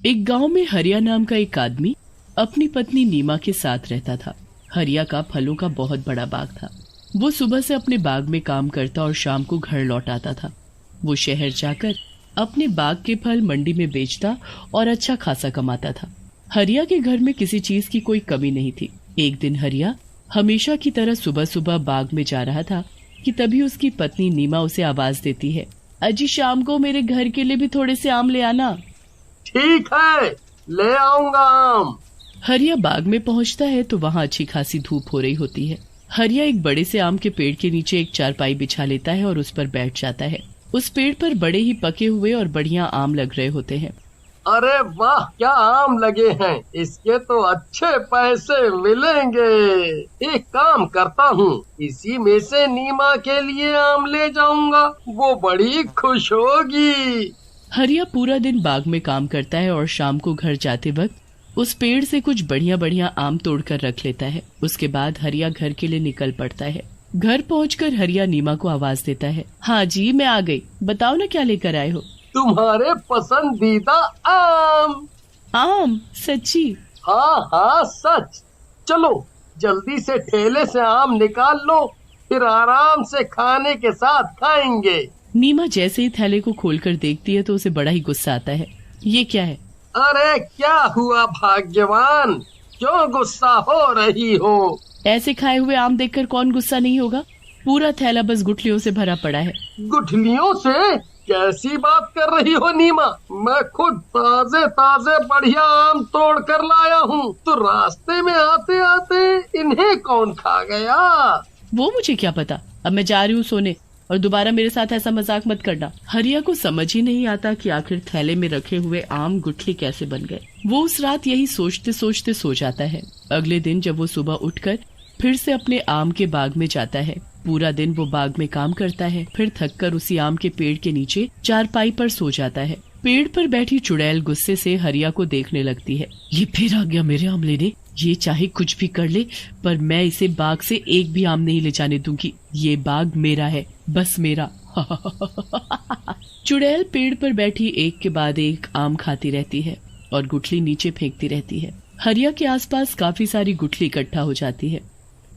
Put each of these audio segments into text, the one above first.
एक गांव में हरिया नाम का एक आदमी अपनी पत्नी नीमा के साथ रहता था। हरिया का फलों का बहुत बड़ा बाग था। वो सुबह से अपने बाग में काम करता और शाम को घर लौट आता था। वो शहर जाकर अपने बाग के फल मंडी में बेचता और अच्छा खासा कमाता था। हरिया के घर में किसी चीज की कोई कमी नहीं थी। एक दिन हरिया हमेशा की तरह सुबह सुबह बाग में जा रहा था कि तभी उसकी पत्नी नीमा उसे आवाज देती है, अजी शाम को मेरे घर के लिए भी थोड़े से आम ले आना। ठीक है, ले आऊंगा आम। हरिया बाग में पहुंचता है तो वहाँ अच्छी खासी धूप हो रही होती है। हरिया एक बड़े से आम के पेड़ के नीचे एक चारपाई बिछा लेता है और उस पर बैठ जाता है। उस पेड़ पर बड़े ही पके हुए और बढ़िया आम लग रहे होते हैं। अरे वाह, क्या आम लगे हैं, इसके तो अच्छे पैसे मिलेंगे। एक काम करता हूँ, इसी में से नीमा के लिए आम ले जाऊंगा, वो बड़ी खुश होगी। हरिया पूरा दिन बाग में काम करता है और शाम को घर जाते वक्त उस पेड़ से कुछ बढ़िया बढ़िया आम तोड़कर रख लेता है। उसके बाद हरिया घर के लिए निकल पड़ता है। घर पहुंचकर हरिया नीमा को आवाज देता है, हाँ जी मैं आ गई, बताओ ना क्या लेकर आए हो। तुम्हारे पसंदीदा आम। आम? सच्ची? हाँ हाँ सच। चलो जल्दी से ठेले से आम निकाल लो, फिर आराम से खाने के साथ खाएंगे। नीमा जैसे ही थैले को खोलकर देखती है तो उसे बड़ा ही गुस्सा आता है। ये क्या है? अरे क्या हुआ भाग्यवान, क्यों गुस्सा हो रही हो? ऐसे खाए हुए आम देखकर कौन गुस्सा नहीं होगा। पूरा थैला बस गुठलियों से भरा पड़ा है। गुठलियों से? कैसी बात कर रही हो नीमा, मैं खुद ताजे ताजे बढ़िया आम तोड़ कर लाया हूँ, तो रास्ते में आते आते इन्हें कौन खा गया? वो मुझे क्या पता, अब मैं जा रही हूँ सोने, और दोबारा मेरे साथ ऐसा मजाक मत करना। हरिया को समझ ही नहीं आता कि आखिर थैले में रखे हुए आम गुठली कैसे बन गए। वो उस रात यही सोचते सोचते सो जाता है। अगले दिन जब वो सुबह उठकर फिर से अपने आम के बाग में जाता है, पूरा दिन वो बाग में काम करता है, फिर थककर उसी आम के पेड़ के नीचे चारपाई पर सो जाता है। पेड़ पर बैठी चुड़ैल गुस्से से हरिया को देखने लगती है। ये फिर आ गया मेरे आम लेने, ये चाहे कुछ भी कर ले, पर मैं इसे बाग से एक भी आम नहीं ले जाने दूंगी। ये बाग मेरा है, बस मेरा। चुड़ैल पेड़ पर बैठी एक के बाद एक आम खाती रहती है और गुठली नीचे फेंकती रहती है। हरिया के आसपास काफी सारी गुठली इकट्ठा हो जाती है।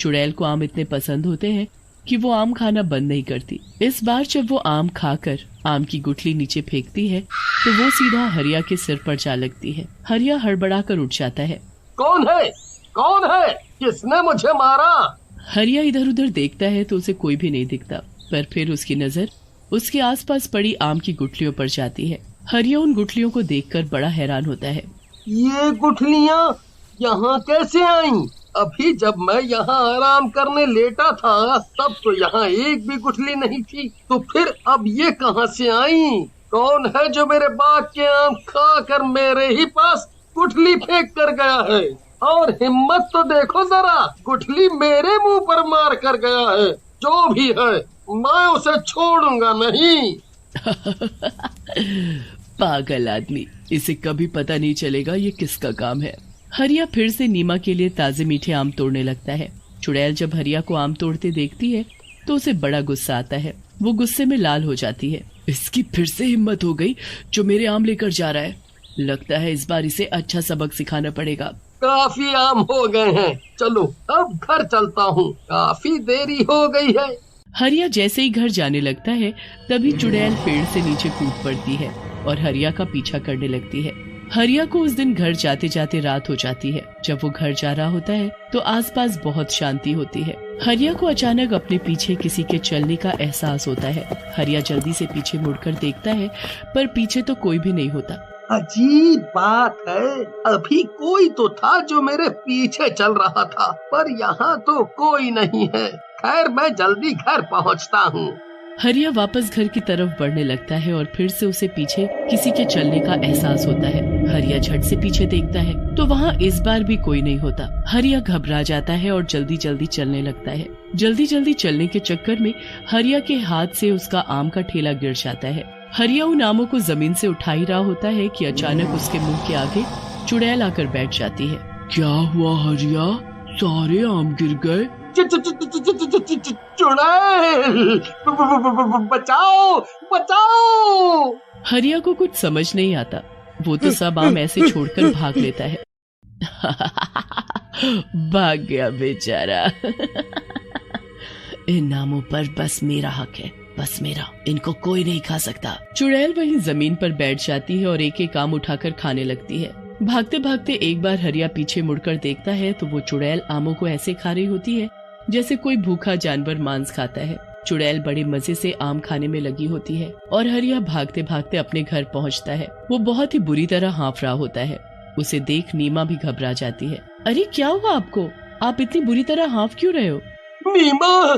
चुड़ैल को आम इतने पसंद होते हैं कि वो आम खाना बंद नहीं करती। इस बार जब वो आम खाकर आम की गुठली नीचे फेंकती है तो वो सीधा हरिया के सिर पर जा लगती है। हरिया हड़बड़ाकर उठ जाता है। कौन है? कौन है? किसने मुझे मारा? हरिया इधर उधर देखता है तो उसे कोई भी नहीं दिखता, पर फिर उसकी नजर उसके आसपास पड़ी आम की गुठलियों पर जाती है। हरिया उन गुठलियों को देखकर बड़ा हैरान होता है। ये गुठलियाँ यहाँ कैसे आईं? अभी जब मैं यहाँ आराम करने लेटा था तब तो यहाँ एक भी गुठली नहीं थी, तो फिर अब ये कहाँ से आईं? कौन है जो मेरे बाग के आम खा कर मेरे ही पास गुठली फेंक कर गया है? और हिम्मत तो देखो जरा, गुठली मेरे मुंह पर मार कर गया है। जो भी है मैं उसे छोड़ूंगा नहीं। पागल आदमी, इसे कभी पता नहीं चलेगा ये किसका काम है। हरिया फिर से नीमा के लिए ताजे मीठे आम तोड़ने लगता है। चुड़ैल जब हरिया को आम तोड़ते देखती है तो उसे बड़ा गुस्सा आता है। वो गुस्से में लाल हो जाती है। इसकी फिर से हिम्मत हो गई जो मेरे आम लेकर जा रहा है। लगता है इस बार इसे अच्छा सबक सिखाना पड़ेगा। काफी आम हो गए हैं, चलो अब घर चलता हूँ, काफी देरी हो गई है। हरिया जैसे ही घर जाने लगता है तभी चुड़ैल पेड़ से नीचे कूद पड़ती है और हरिया का पीछा करने लगती है। हरिया को उस दिन घर जाते जाते रात हो जाती है। जब वो घर जा रहा होता है तो आसपास बहुत शांति होती है। हरिया को अचानक अपने पीछे किसी के चलने का एहसास होता है। हरिया जल्दी से पीछे मुड़कर देखता है पर पीछे तो कोई भी नहीं होता। अजीब बात है, अभी कोई तो था जो मेरे पीछे चल रहा था, पर यहाँ तो कोई नहीं है। खैर मैं जल्दी घर पहुँचता हूँ। हरिया वापस घर की तरफ बढ़ने लगता है और फिर से उसे पीछे किसी के चलने का एहसास होता है। हरिया झट से पीछे देखता है तो वहाँ इस बार भी कोई नहीं होता। हरिया घबरा जाता है और जल्दी जल्दी चलने लगता है। जल्दी जल्दी चलने के चक्कर में हरिया के हाथ से उसका आम का ठेला गिर जाता है। हरिया उन आमों को जमीन से उठा ही रहा होता है कि अचानक उसके मुंह के आगे चुड़ैल आकर बैठ जाती है। क्या हुआ हरिया, सारे आम गिर गए? चुड़ैल, बचाओ बचाओ। हरिया को कुछ समझ नहीं आता। वो तो सब आम ऐसे छोड़कर भाग लेता है। भाग गया बेचारा। इन आमों पर बस मेरा हक है, बस मेरा, इनको कोई नहीं खा सकता। चुड़ैल वहीं जमीन पर बैठ जाती है और एक एक आम उठाकर खाने लगती है। भागते भागते एक बार हरिया पीछे मुड़कर देखता है तो वो चुड़ैल आमों को ऐसे खा रही होती है जैसे कोई भूखा जानवर मांस खाता है। चुड़ैल बड़े मजे से आम खाने में लगी होती है और हरिया भागते भागते अपने घर पहुंचता है। वो बहुत ही बुरी तरह हाँफ रहा होता है। उसे देख नीमा भी घबरा जाती है। अरे क्या हुआ आपको? आप इतनी बुरी तरह हाँफ क्यों रहे हो? नीमा,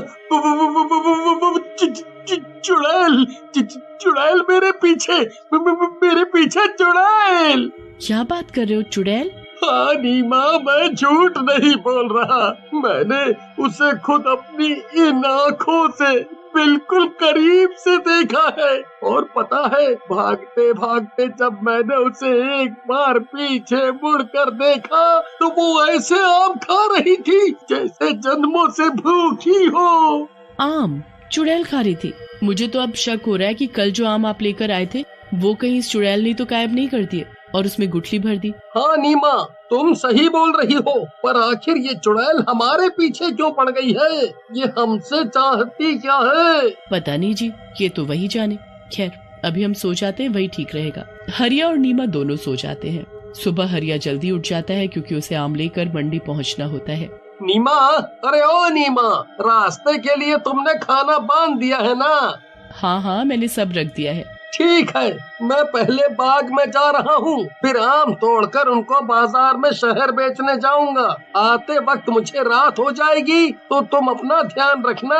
चुड़ैल, चुड़ैल मेरे पीछे, मेरे पीछे चुड़ैल। क्या बात कर रहे हो चुड़ैल? हाँ नीमा, मैं झूठ नहीं बोल रहा। मैंने उसे खुद अपनी इन आँखों से बिल्कुल करीब से देखा है। और पता है, भागते भागते जब मैंने उसे एक बार पीछे मुड़कर देखा तो वो ऐसे आम खा रही थी जैसे जन्मों से भूखी हो। आम चुड़ैल खा रही थी? मुझे तो अब शक हो रहा है कि कल जो आम आप लेकर आए थे वो कहीं इस चुड़ैल ने तो गायब नहीं कर दिए और उसमें गुठली भर दी। हाँ नीमा, तुम सही बोल रही हो, पर आखिर ये चुड़ैल हमारे पीछे क्यों पड़ गई है? ये हमसे चाहती क्या है? पता नहीं जी, ये तो वही जाने। खैर अभी हम सो जाते हैं, वही ठीक रहेगा। हरिया और नीमा दोनों सो जाते हैं। सुबह हरिया जल्दी उठ जाता है क्योंकि उसे आम लेकर मंडी पहुंचना होता है। नीमा, अरे ओ नीमा, रास्ते के लिए तुमने खाना बांध दिया है ना? हाँ, मैंने सब रख दिया है। ठीक है, मैं पहले बाग में जा रहा हूँ, फिर आम तोड़कर उनको बाजार में शहर बेचने जाऊंगा। आते वक्त मुझे रात हो जाएगी तो तुम अपना ध्यान रखना।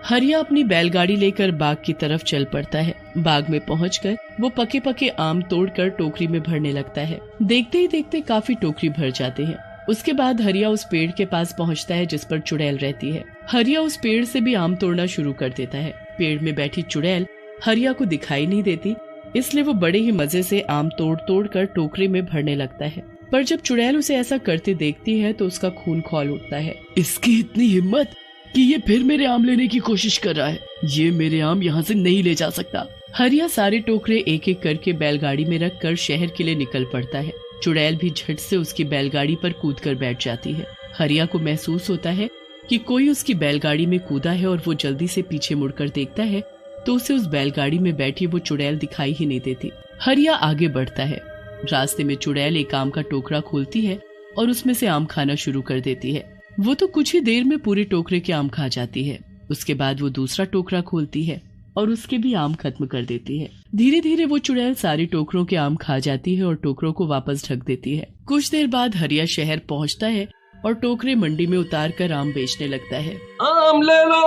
हरिया अपनी बैलगाड़ी लेकर बाग की तरफ चल पड़ता है। बाग में पहुंचकर वो पके पके आम तोड़कर टोकरी में भरने लगता है। देखते ही देखते काफी टोकरी भर जाते हैं। उसके बाद हरिया उस पेड़ के पास पहुंचता है जिस पर चुड़ैल रहती है। हरिया उस पेड़ से भी आम तोड़ना शुरू कर देता है। पेड़ में बैठी चुड़ैल हरिया को दिखाई नहीं देती, इसलिए वो बड़े ही मजे से आम तोड़ तोड़ कर टोकरी में भरने लगता है। पर जब चुड़ैल उसे ऐसा करते देखती है तो उसका खून खौल उठता है। इसकी इतनी हिम्मत कि ये फिर मेरे आम लेने की कोशिश कर रहा है। ये मेरे आम यहाँ से नहीं ले जा सकता। हरिया सारे टोकरे एक एक करके बैलगाड़ी में रख कर शहर के लिए निकल पड़ता है। चुड़ैल भी झट से उसकी बैलगाड़ी पर कूद कर बैठ जाती है। हरिया को महसूस होता है कि कोई उसकी बैलगाड़ी में कूदा है और वो जल्दी से पीछे मुड़कर देखता है तो उसे उस बैलगाड़ी में बैठी वो चुड़ैल दिखाई ही नहीं देती। हरिया आगे बढ़ता है। रास्ते में चुड़ैल एक आम का टोकरा खोलती है और उसमें से आम खाना शुरू कर देती है। वो तो कुछ ही देर में पूरे टोकरे के आम खा जाती है। उसके बाद वो दूसरा टोकरा खोलती है और उसके भी आम खत्म कर देती है। धीरे धीरे वो चुड़ैल सारे टोकरों के आम खा जाती है और टोकरों को वापस ढक देती है। कुछ देर बाद हरिया शहर पहुंचता है और टोकरे मंडी में उतार कर आम बेचने लगता है। आम ले लो,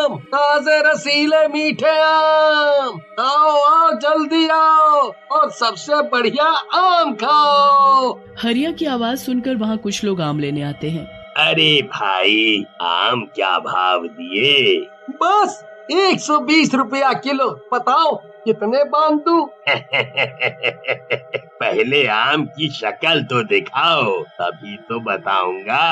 आम ताजे रसीले मीठे आम, आओ आओ जल्दी आओ और सबसे बढ़िया आम खाओ। हरिया की आवाज सुनकर वहाँ कुछ लोग आम लेने आते हैं। अरे भाई, आम क्या भाव दिए? बस 120 रुपया किलो, बताओ कितने बांध दूं? पहले आम की शक्ल तो दिखाओ, तभी तो बताऊंगा।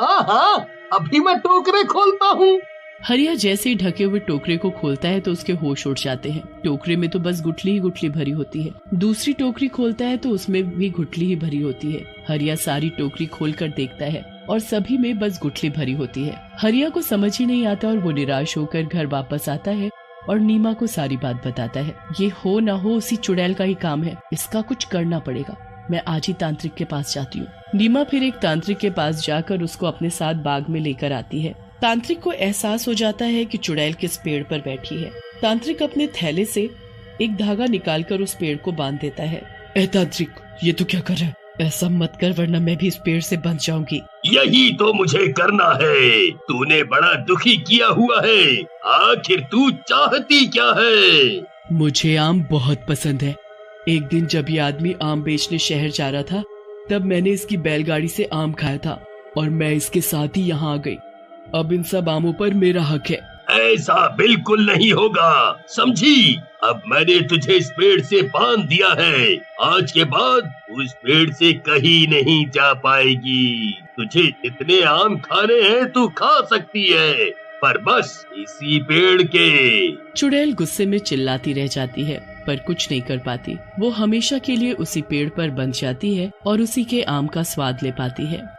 हाँ, अभी मैं टोकरे खोलता हूँ। हरिया जैसे ही ढके हुए टोकरे को खोलता है तो उसके होश उड़ जाते हैं। टोकरे में तो बस गुठली ही गुठली भरी होती है। दूसरी टोकरी खोलता है तो उसमें भी गुठली ही भरी होती है। हरिया सारी टोकरी खोलकर देखता है और सभी में बस गुठली भरी होती है। हरिया को समझ ही नहीं आता और वो निराश होकर घर वापस आता है और नीमा को सारी बात बताता है। ये हो ना हो उसी चुड़ैल का ही काम है, इसका कुछ करना पड़ेगा। मैं आज ही तांत्रिक के पास जाती हूँ। नीमा फिर एक तांत्रिक के पास जाकर उसको अपने साथ बाग में लेकर आती है। तांत्रिक को एहसास हो जाता है कि चुड़ैल किस पेड़ पर बैठी है। तांत्रिक अपने थैले से एक धागा निकालकर उस पेड़ को बांध देता है। ए तांत्रिक, ये तो क्या कर रहा है? ऐसा मत कर वरना मैं भी इस पेड़ से बंध जाऊंगी। यही तो मुझे करना है। तूने बड़ा दुखी किया हुआ है। आखिर तू चाहती क्या है? मुझे आम बहुत पसंद है। एक दिन जब ये आदमी आम बेचने शहर जा रहा था तब मैंने इसकी बैलगाड़ी से आम खाया था और मैं इसके साथ ही यहाँ आ गई। अब इन सब आमों पर मेरा हक है। ऐसा बिल्कुल नहीं होगा, समझी? अब मैंने तुझे इस पेड़ से बांध दिया है। आज के बाद उस पेड़ से कहीं नहीं जा पाएगी। तुझे जितने आम खाने हैं तू खा सकती है, पर बस इसी पेड़ के। चुड़ैल गुस्से में चिल्लाती रह जाती है। पर कुछ नहीं कर पाती। वो हमेशा के लिए उसी पेड़ पर बंध जाती है और उसी के आम का स्वाद ले पाती है।